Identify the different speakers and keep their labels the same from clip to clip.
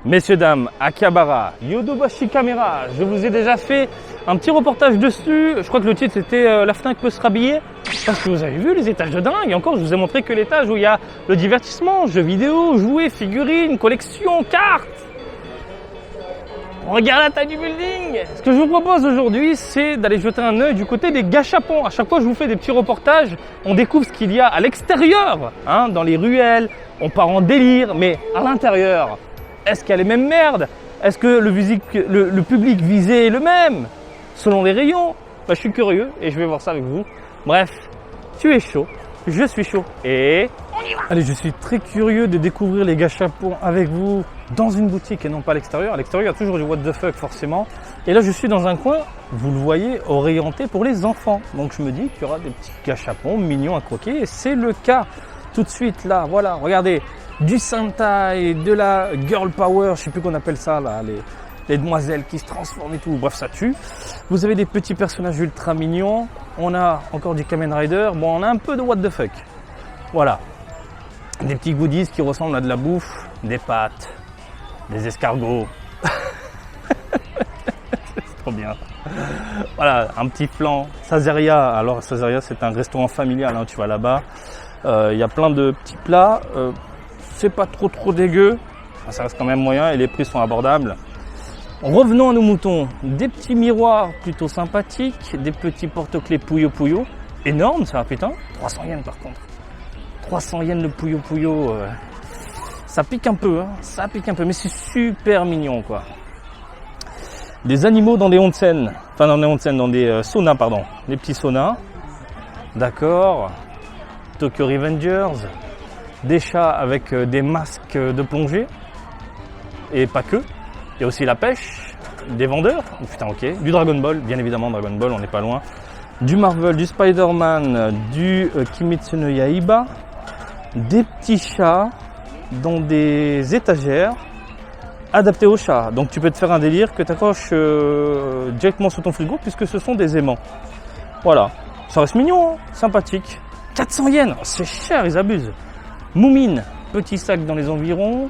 Speaker 1: Messieurs, dames, Akihabara, Yodobashi Camera, je vous ai déjà fait un petit reportage dessus. Je crois que le titre c'était La Fnac peut se rhabiller. Parce que vous avez vu les étages de dingue. Et encore, je vous ai montré que l'étage où il y a le divertissement, jeux vidéo, jouets, figurines, collections, cartes. Regarde la taille du building. Ce que je vous propose aujourd'hui, c'est d'aller jeter un œil du côté des gâchapons. À chaque fois, je vous fais des petits reportages. On découvre ce qu'il y a à l'extérieur, hein, dans les ruelles. On part en délire, mais à l'intérieur, est-ce qu'il y a les mêmes merdes? Est-ce que le public visé est le même selon les rayons? Je suis curieux et je vais voir ça avec vous. Bref, tu es chaud, je suis chaud et on y va. Allez, je suis très curieux de découvrir les gâchapons avec vous dans une boutique et non pas à l'extérieur. À l'extérieur, il y a toujours du what the fuck forcément. Et là, je suis dans un coin, vous le voyez, orienté pour les enfants. Donc je me dis qu'il y aura des petits gâchapons mignons à croquer et c'est le cas tout de suite là. Voilà, regardez. Du Sentai, de la Girl Power, je sais plus qu'on appelle ça là, les demoiselles qui se transforment et tout, bref ça tue. Vous avez des petits personnages ultra mignons, on a encore du Kamen Rider, bon on a un peu de what the fuck. Voilà, des petits goodies qui ressemblent à de la bouffe, des pâtes, des escargots. C'est trop bien. Voilà, un petit flan, Sazeria, alors Sazeria c'est un restaurant familial, hein, tu vas là-bas, il y a plein de petits plats. C'est pas trop dégueu, ça reste quand même moyen et les prix sont abordables. Revenons à nos moutons, des petits miroirs plutôt sympathiques, des petits porte-clés Puyo Puyo, énorme ça putain, 300 yens par contre. 300 yens le Puyo Puyo, ça pique un peu, hein, ça pique un peu, mais c'est super mignon quoi. Des animaux dans des onsen, enfin dans des onsen, dans des saunas pardon, des petits saunas, d'accord, Tokyo Revengers. Des chats avec des masques de plongée et pas que. Il y a aussi la pêche, des vendeurs, oh, putain ok, du Dragon Ball, bien évidemment Dragon Ball, on n'est pas loin. Du Marvel, du Spider-Man, du Kimetsu no Yaiba, des petits chats dans des étagères adaptés aux chats. Donc tu peux te faire un délire que tu accroches directement sur ton frigo puisque ce sont des aimants. Voilà, ça reste mignon, hein, sympathique. 400 yens, c'est cher, ils abusent. Moumine, petit sac dans les environs.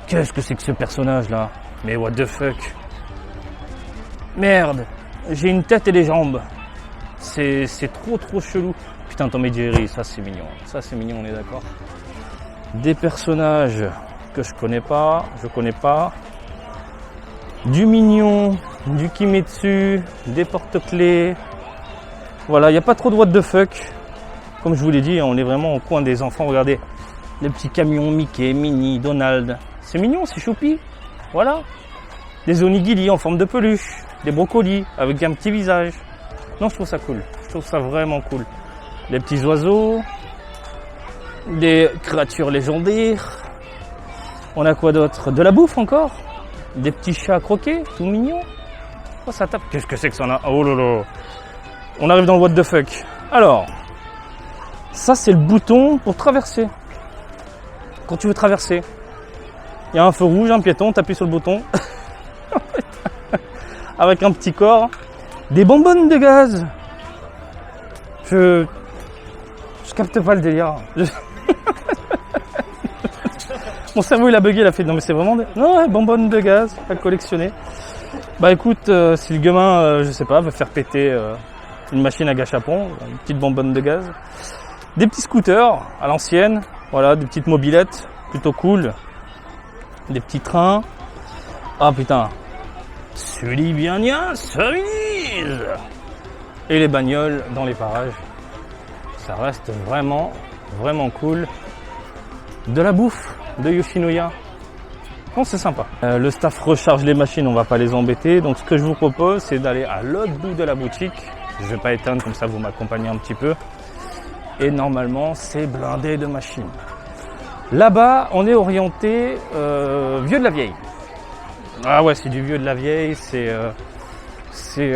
Speaker 1: Qu'est-ce que c'est que ce personnage là? Mais what the fuck? Merde, j'ai une tête et des jambes. C'est trop chelou. Putain, Tom et Jerry, ça c'est mignon. Ça c'est mignon, on est d'accord. Des personnages que je connais pas. Du mignon, du Kimetsu, des porte-clés. Voilà, il n'y a pas trop de what the fuck. Comme je vous l'ai dit, on est vraiment au coin des enfants. Regardez, les petits camions Mickey, Minnie, Donald. C'est mignon, c'est choupi. Voilà. Des onigiri en forme de peluche. Des brocolis avec un petit visage. Non, je trouve ça cool. Je trouve ça vraiment cool. Des petits oiseaux. Des créatures légendaires. On a quoi d'autre? De la bouffe encore. Des petits chats croqués, tout mignons. Oh, ça tape. Qu'est-ce que c'est que ça? Oh là là. On arrive dans le what the fuck. Alors... ça, c'est le bouton pour traverser. Quand tu veux traverser, il y a un feu rouge, un piéton, tu appuies sur le bouton. Avec un petit corps. Des bonbonnes de gaz. Je capte pas le délire. Mon cerveau, il a bugué, il a fait, non mais c'est vraiment des... non, ouais, bonbonnes de gaz à collectionner. Bah écoute, si le gamin, je sais pas, veut faire péter une machine à gâchapon, une petite bonbonne de gaz. Des petits scooters à l'ancienne, voilà, des petites mobylettes, plutôt cool. Des petits trains. Ah putain, celui bien cerise. Et les bagnoles dans les parages. Ça reste vraiment cool. De la bouffe de Yoshinoya. Non, c'est sympa. Le staff recharge les machines, on va pas les embêter. Donc ce que je vous propose, c'est d'aller à l'autre bout de la boutique. Je vais pas éteindre, comme ça vous m'accompagnez un petit peu. Et normalement, c'est blindé de machines. Là-bas, on est orienté vieux de la vieille. Ah ouais, c'est du vieux de la vieille. C'est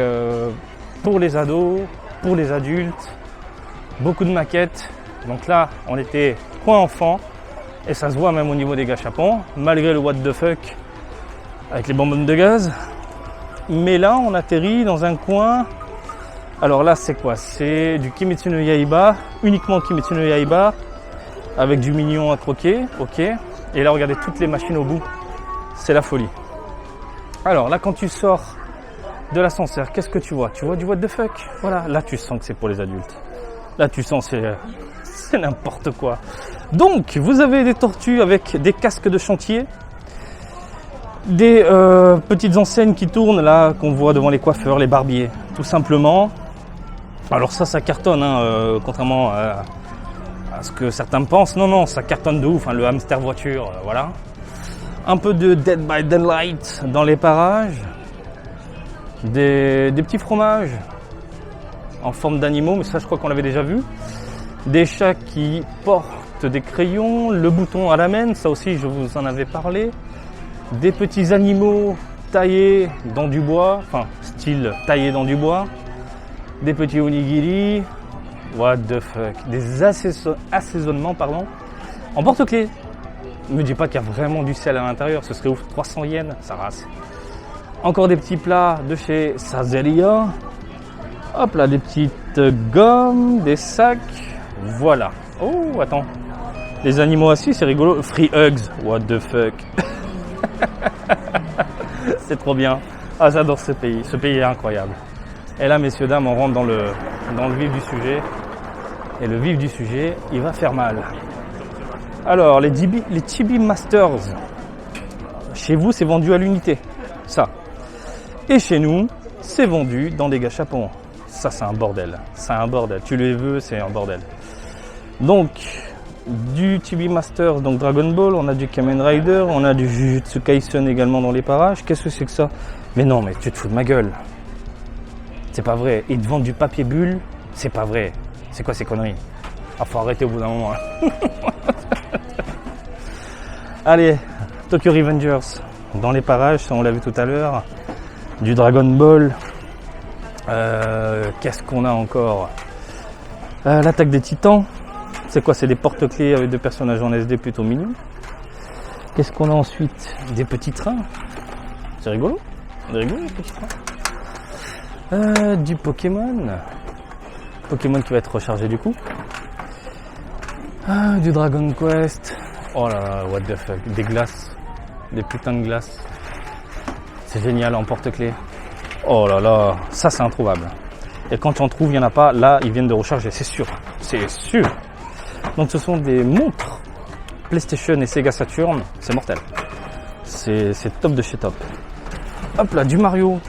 Speaker 1: pour les ados, pour les adultes. Beaucoup de maquettes. Donc là, on était coin enfant. Et ça se voit même au niveau des gâchapons. Malgré le what the fuck avec les bonbonnes de gaz. Mais là, on atterrit dans un coin... alors là, c'est quoi? C'est du Kimetsu no Yaiba, uniquement Kimetsu no Yaiba, avec du mignon à croquer, ok. Et là, regardez toutes les machines au bout. c'est la folie. Alors là, quand tu sors de l'ascenseur, qu'est-ce que tu vois? Tu vois du what the fuck. Voilà, là tu sens que c'est pour les adultes. Là tu sens que c'est n'importe quoi. Donc, vous avez des tortues avec des casques de chantier, des petites enseignes qui tournent là, qu'on voit devant les coiffeurs, les barbiers, tout simplement. Alors ça cartonne, hein, contrairement à ce que certains pensent. Non, ça cartonne de ouf, hein, le hamster voiture, voilà. Un peu de Dead by Daylight dans les parages. Des petits fromages en forme d'animaux, mais ça je crois qu'on l'avait déjà vu. Des chats qui portent des crayons, le bouton à la main, ça aussi je vous en avais parlé. Des petits animaux taillés dans du bois, enfin style taillé dans du bois. Des petits onigiri, what the fuck, des assaisonnements en porte-clés. Ne me dis pas qu'il y a vraiment du sel à l'intérieur, ce serait ouf, 300 yens, ça rase. Encore des petits plats de chez Sazeria. Hop là, des petites gommes, des sacs, voilà. Oh, attends, les animaux assis, c'est rigolo. Free hugs, what the fuck. C'est trop bien. Ah, j'adore ce pays est incroyable. Et là, messieurs, dames, on rentre dans le vif du sujet. Et le vif du sujet, il va faire mal. Alors, les Chibi Masters. Chez vous, c'est vendu à l'unité. Ça. Et chez nous, c'est vendu dans des gâchapons. Ça, c'est un bordel. C'est un bordel. Tu les veux, c'est un bordel. Donc, du Chibi Masters, donc Dragon Ball, on a du Kamen Rider, on a du Jujutsu Kaisen également dans les parages. Qu'est-ce que c'est que ça? Mais non, mais tu te fous de ma gueule. C'est pas vrai. Ils te vendent du papier bulle. C'est pas vrai. C'est quoi ces conneries? Ah, faut arrêter au bout d'un moment. Hein. Allez, Tokyo Revengers. Dans les parages, ça on l'a vu tout à l'heure. Du Dragon Ball. Qu'est-ce qu'on a encore? L'attaque des titans. C'est quoi? C'est des porte-clés avec des personnages en SD plutôt mignons. Qu'est-ce qu'on a ensuite? Des petits trains. C'est rigolo. C'est rigolo les petits trains. Du Pokémon. Pokémon qui va être rechargé du coup. Du Dragon Quest. Oh là là, what the fuck. Des glaces. Des putains de glaces. C'est génial en porte-clés. Oh là là, ça c'est introuvable. Et quand tu en trouves, il n'y en a pas. Là, ils viennent de recharger, c'est sûr. C'est sûr. Donc ce sont des montres PlayStation et Sega Saturn. C'est mortel. C'est top de chez top. Hop là, du Mario.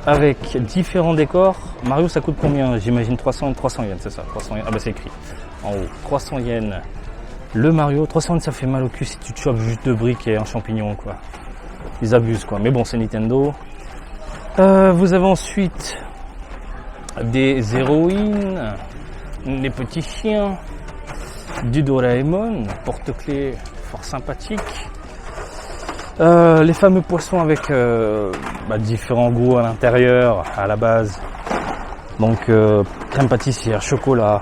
Speaker 1: Avec différents décors. Mario, ça coûte combien? J'imagine 300 yens, c'est ça, 300 yens. Ah bah c'est écrit en haut, 300 yens. Le Mario, 300 yens, ça fait mal au cul si tu te chopes juste 2 briques et un champignon, quoi. Ils abusent, quoi. Mais bon, c'est Nintendo. Vous avez ensuite des héroïnes, des petits chiens, du Doraemon, porte-clés fort sympathique. Les fameux poissons avec différents goûts à l'intérieur, à la base. Donc crème pâtissière, chocolat.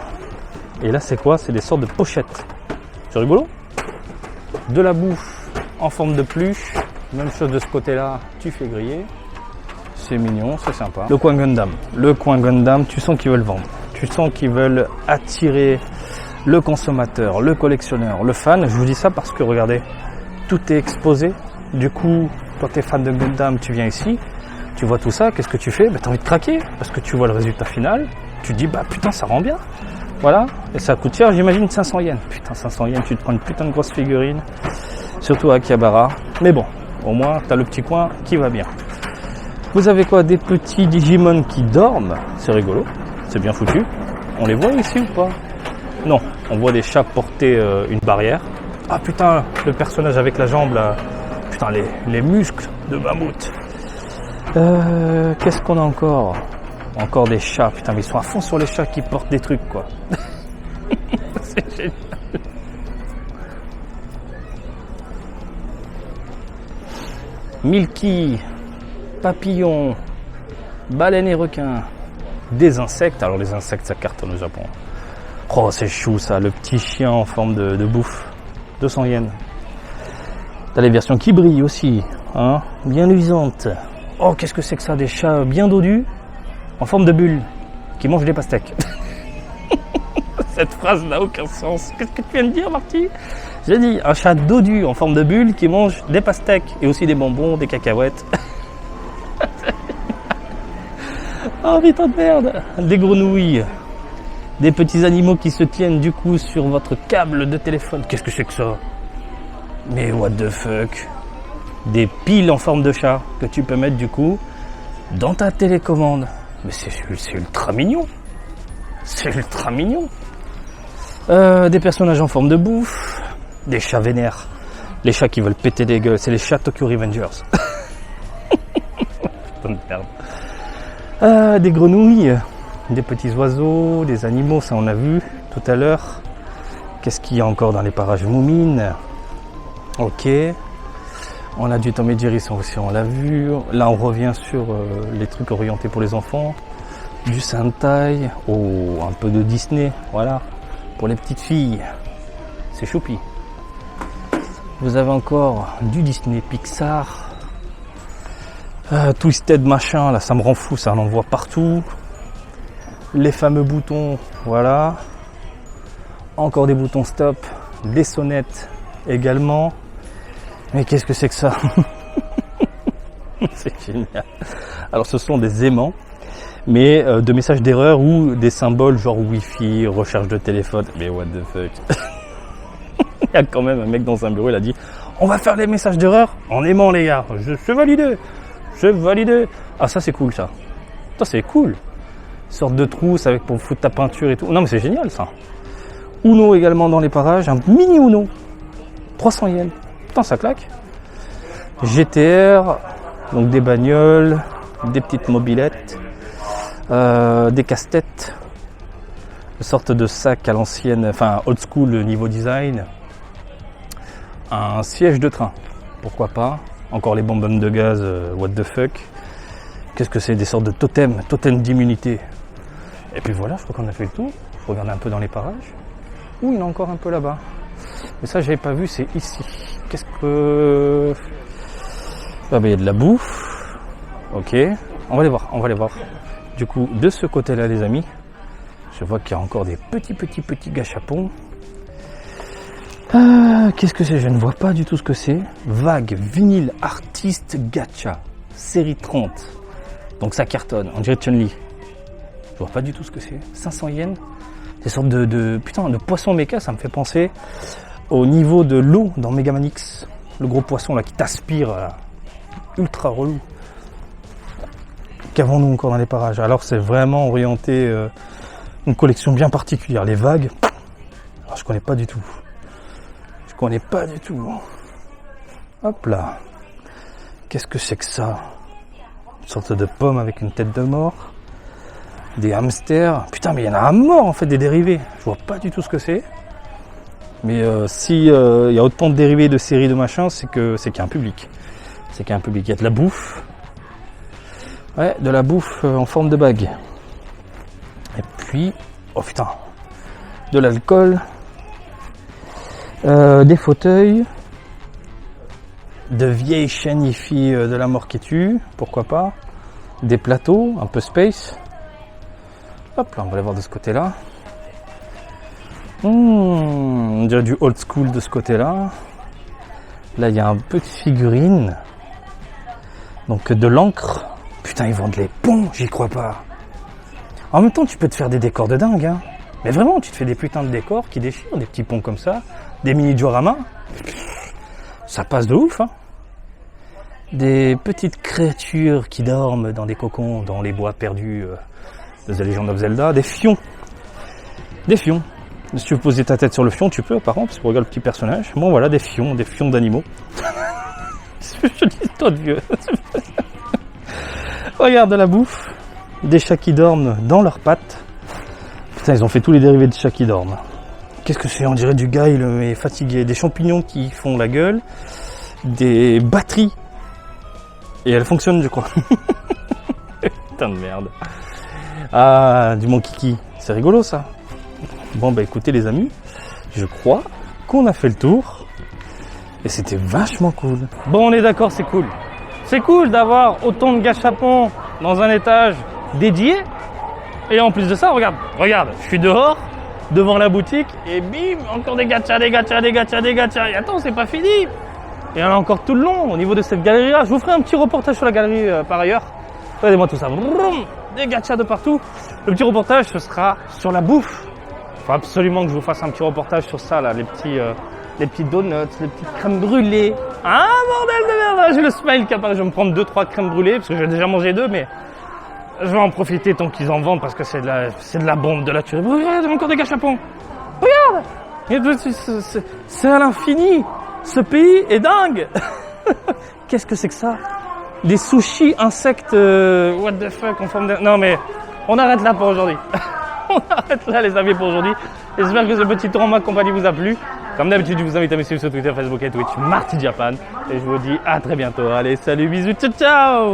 Speaker 1: Et là c'est quoi? C'est des sortes de pochettes. C'est rigolo. De la bouffe en forme de peluche. Même chose de ce côté-là, tu fais griller. C'est mignon, c'est sympa. Le coin Gundam. Le coin Gundam, tu sens qu'ils veulent vendre. Tu sens qu'ils veulent attirer le consommateur, le collectionneur, le fan. Je vous dis ça parce que regardez, tout est exposé. Du coup, toi t'es fan de Gundam, tu viens ici, tu vois tout ça, qu'est-ce que tu fais? T'as envie de craquer parce que tu vois le résultat final. Tu te dis putain ça rend bien. Voilà, et ça coûte cher, j'imagine 500 yens. Putain 500 yens, tu te prends une putain de grosse figurine. Surtout à Akihabara. Mais bon, au moins t'as le petit coin qui va bien. Vous avez quoi? Des petits Digimon qui dorment. C'est rigolo, c'est bien foutu. On les voit ici ou pas? Non, on voit des chats porter une barrière. Ah putain, le personnage avec la jambe là. Putain, les muscles de mammouth. Qu'est-ce qu'on a encore? Encore des chats. Putain, mais ils sont à fond sur les chats qui portent des trucs, quoi. C'est génial. Milky, papillons, baleines et requins, des insectes. Alors les insectes, ça cartonne au Japon. Oh, c'est chou ça, le petit chien en forme de bouffe. 200 yens. T'as les versions qui brillent aussi, hein, bien luisantes. Oh, qu'est-ce que c'est que ça? Des chats bien dodus, en forme de bulle, qui mangent des pastèques. Cette phrase n'a aucun sens. Qu'est-ce que tu viens de dire, Marty? J'ai dit un chat dodu en forme de bulle qui mange des pastèques et aussi des bonbons, des cacahuètes. Oh putain de merde. Des grenouilles. Des petits animaux qui se tiennent du coup sur votre câble de téléphone. Qu'est-ce que c'est que ça? Mais what the fuck? Des piles en forme de chat que tu peux mettre du coup dans ta télécommande. Mais c'est ultra mignon. C'est ultra mignon. Des personnages en forme de bouffe. Des chats vénères. Les chats qui veulent péter des gueules. C'est les chats Tokyo Revengers. Putain de merde. Des grenouilles. Des petits oiseaux. Des animaux, ça on a vu tout à l'heure. Qu'est-ce qu'il y a encore dans les parages Moumines? Ok. On a du Tom et Jerry, ça aussi on l'a vu. Là on revient sur les trucs orientés pour les enfants. Du Sentai. Oh, un peu de Disney. Voilà. Pour les petites filles. C'est choupi. Vous avez encore du Disney Pixar. Twisted machin, là ça me rend fou, ça en voit partout. Les fameux boutons, voilà. Encore des boutons stop. Des sonnettes également. Mais qu'est-ce que c'est que ça? C'est génial. Alors ce sont des aimants, mais de messages d'erreur ou des symboles genre Wi-Fi, recherche de téléphone. Mais what the fuck? Il y a quand même un mec dans un bureau, il a dit on va faire les messages d'erreur en aimant les gars. Je valide. Je valide. Ah ça c'est cool ça. Ça c'est cool. Sorte de trousse avec pour foutre ta peinture et tout. Non mais c'est génial ça. Uno également dans les parages, un mini Uno. 300 yens. Putain ça claque. GTR, donc des bagnoles, des petites mobylettes, des casse-têtes, une sorte de sac à l'ancienne, enfin old school niveau design, un siège de train, pourquoi pas, encore les bonbonnes de gaz, what the fuck, qu'est-ce que c'est, des sortes de totems d'immunité, et puis voilà, je crois qu'on a fait le tour, je regarde un peu dans les parages, il y en a encore un peu là-bas, mais ça j'avais pas vu, c'est ici, qu'est-ce que... Ah ben il y a de la bouffe, ok, on va les voir, du coup de ce côté-là les amis, je vois qu'il y a encore des petits gâchapons. Qu'est-ce que c'est? Je ne vois pas du tout ce que c'est. Vague, vinyle, artiste, gacha, série 30. Donc ça cartonne, on dirait Chun-Li. Je vois pas du tout ce que c'est. 500 yens. Des sortes de poisson méca, ça me fait penser au niveau de l'eau dans Megaman X. Le gros poisson là qui t'aspire, là. Ultra relou. Qu'avons-nous encore dans les parages? Alors c'est vraiment orienté... une collection bien particulière. Les vagues, je connais pas du tout. Hop là. Qu'est-ce que c'est que ça? Une sorte de pomme avec une tête de mort. Des hamsters. Putain, mais il y en a à mort en fait des dérivés. Je vois pas du tout ce que c'est. Mais si il y a autant de dérivés de séries de machin, c'est qu'il y a un public. Il y a de la bouffe. Ouais, de la bouffe en forme de bague. Et puis, oh putain, de l'alcool, des fauteuils, de vieilles chaînes hi-fi de la mort qui tue, pourquoi pas, des plateaux, un peu space. Hop là, on va aller voir de ce côté-là. On dirait du old school de ce côté-là. Là, il y a un peu de figurines. Donc de l'encre. Putain, ils vendent les ponts, j'y crois pas. En même temps, tu peux te faire des décors de dingue, hein. Mais vraiment, tu te fais des putains de décors qui déchirent, des petits ponts comme ça, des mini dioramas. Ça passe de ouf, hein. Des petites créatures qui dorment dans des cocons, dans les bois perdus de The Legend of Zelda. Des fions. Si tu veux poser ta tête sur le fion, tu peux, apparemment, parce que regarde le petit personnage. Bon, voilà, des fions d'animaux. Je te dis, toi de vieux. Regarde de la bouffe. Des chats qui dorment dans leurs pattes. Putain, ils ont fait tous les dérivés de chats qui dorment. Qu'est-ce que c'est? On dirait du gars, il est fatigué. Des champignons qui font la gueule. Des batteries. Et elles fonctionnent, je crois. Putain de merde. Ah, du Monkey Key. C'est rigolo, ça. Bon, bah écoutez, les amis. Je crois qu'on a fait le tour. Et c'était vachement cool. Bon, on est d'accord, c'est cool. C'est cool d'avoir autant de gâchapons dans un étage dédié. Et en plus de ça, regarde, je suis dehors, devant la boutique et bim, encore des gachas, des gachas, des gachas, des gachas. Et attends, c'est pas fini. Et il y en a encore tout le long au niveau de cette galerie-là. Je vous ferai un petit reportage sur la galerie par ailleurs. Regardez-moi tout ça. Vroom, des gachas de partout. Le petit reportage, ce sera sur la bouffe. Il faut absolument que je vous fasse un petit reportage sur ça, là, les petits donuts, les petites crèmes brûlées. Ah, bordel de merde, j'ai le smile qui apparaît. Je vais me prendre 2-3 crèmes brûlées parce que j'ai déjà mangé 2, mais je vais en profiter tant qu'ils en vendent parce que c'est de la bombe, de la tuerie. Regarde, encore des gâchapons. Regarde, c'est à l'infini. Ce pays est dingue. Qu'est-ce que c'est que ça? Des sushis insectes, what the fuck, en forme de... Non mais, on arrête là pour aujourd'hui. On arrête là les amis pour aujourd'hui. J'espère que ce petit tour en ma compagnie vous a plu. Comme d'habitude, je vous invite à me suivre sur Twitter, Facebook et Twitch, Marty Japan. Et je vous dis à très bientôt. Allez, salut, bisous, ciao, ciao!